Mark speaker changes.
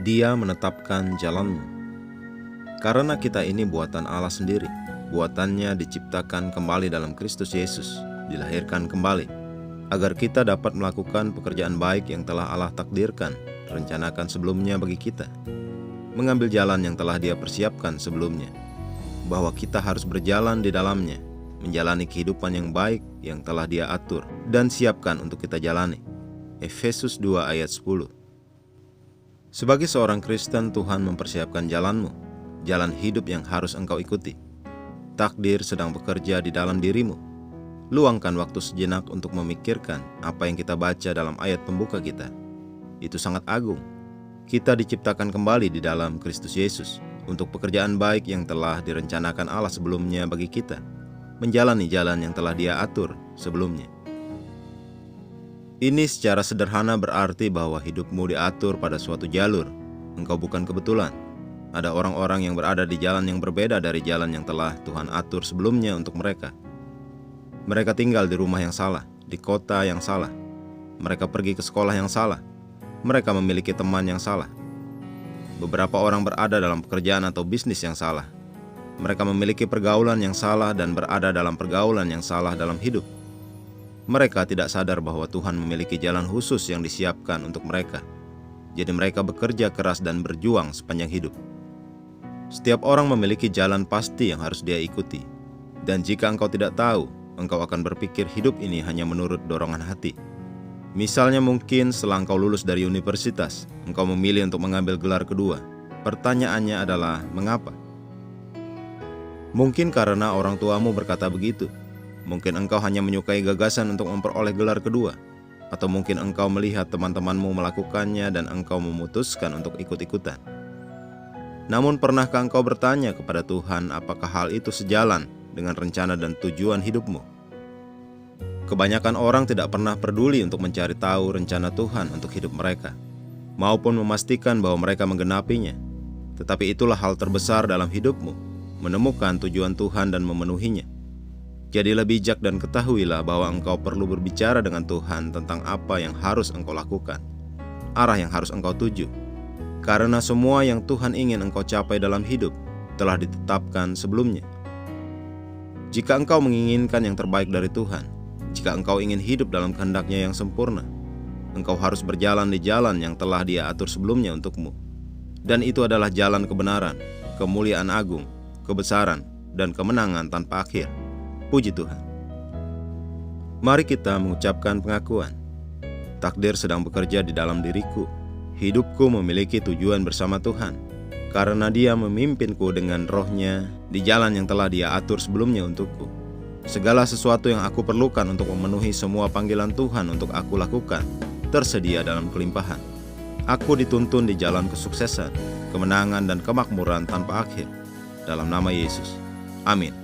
Speaker 1: Dia menetapkan jalanmu. Karena kita ini buatan Allah sendiri, buatannya diciptakan kembali dalam Kristus Yesus, dilahirkan kembali, agar kita dapat melakukan pekerjaan baik yang telah Allah takdirkan, rencanakan sebelumnya bagi kita, mengambil jalan yang telah Dia persiapkan sebelumnya, bahwa kita harus berjalan di dalamnya, menjalani kehidupan yang baik yang telah Dia atur dan siapkan untuk kita jalani. Efesus 2 ayat 10. Sebagai seorang Kristen, Tuhan mempersiapkan jalanmu, jalan hidup yang harus engkau ikuti. Takdir sedang bekerja di dalam dirimu. Luangkan waktu sejenak untuk memikirkan apa yang kita baca dalam ayat pembuka kita. Itu sangat agung. Kita diciptakan kembali di dalam Kristus Yesus untuk pekerjaan baik yang telah direncanakan Allah sebelumnya bagi kita, menjalani jalan yang telah Dia atur sebelumnya. Ini secara sederhana berarti bahwa hidupmu diatur pada suatu jalur. Engkau bukan kebetulan. Ada orang-orang yang berada di jalan yang berbeda dari jalan yang telah Tuhan atur sebelumnya untuk mereka. Mereka tinggal di rumah yang salah, di kota yang salah. Mereka pergi ke sekolah yang salah. Mereka memiliki teman yang salah. Beberapa orang berada dalam pekerjaan atau bisnis yang salah. Mereka memiliki pergaulan yang salah dan berada dalam pergaulan yang salah dalam hidup. Mereka tidak sadar bahwa Tuhan memiliki jalan khusus yang disiapkan untuk mereka. Jadi mereka bekerja keras dan berjuang sepanjang hidup. Setiap orang memiliki jalan pasti yang harus dia ikuti. Dan jika engkau tidak tahu, engkau akan berpikir hidup ini hanya menurut dorongan hati. Misalnya mungkin setelah engkau lulus dari universitas, engkau memilih untuk mengambil gelar kedua. Pertanyaannya adalah, mengapa? Mungkin karena orang tuamu berkata begitu. Mungkin engkau hanya menyukai gagasan untuk memperoleh gelar kedua. Atau mungkin engkau melihat teman-temanmu melakukannya dan engkau memutuskan untuk ikut-ikutan. Namun pernahkah engkau bertanya kepada Tuhan apakah hal itu sejalan dengan rencana dan tujuan hidupmu? Kebanyakan orang tidak pernah peduli untuk mencari tahu rencana Tuhan untuk hidup mereka, maupun memastikan bahwa mereka menggenapinya. Tetapi itulah hal terbesar dalam hidupmu, menemukan tujuan Tuhan dan memenuhinya. Jadilah bijak dan ketahuilah bahwa engkau perlu berbicara dengan Tuhan tentang apa yang harus engkau lakukan, arah yang harus engkau tuju. Karena semua yang Tuhan ingin engkau capai dalam hidup telah ditetapkan sebelumnya. Jika engkau menginginkan yang terbaik dari Tuhan, jika engkau ingin hidup dalam kehendak-Nya yang sempurna, engkau harus berjalan di jalan yang telah Dia atur sebelumnya untukmu. Dan itu adalah jalan kebenaran, kemuliaan agung, kebesaran, dan kemenangan tanpa akhir. Puji Tuhan. Mari kita mengucapkan pengakuan. Takdir sedang bekerja di dalam diriku. Hidupku memiliki tujuan bersama Tuhan, karena Dia memimpinku dengan Roh-Nya di jalan yang telah Dia atur sebelumnya untukku. Segala sesuatu yang aku perlukan untuk memenuhi semua panggilan Tuhan untuk aku lakukan tersedia dalam kelimpahan. Aku dituntun di jalan kesuksesan, kemenangan, dan kemakmuran tanpa akhir. Dalam nama Yesus. Amin.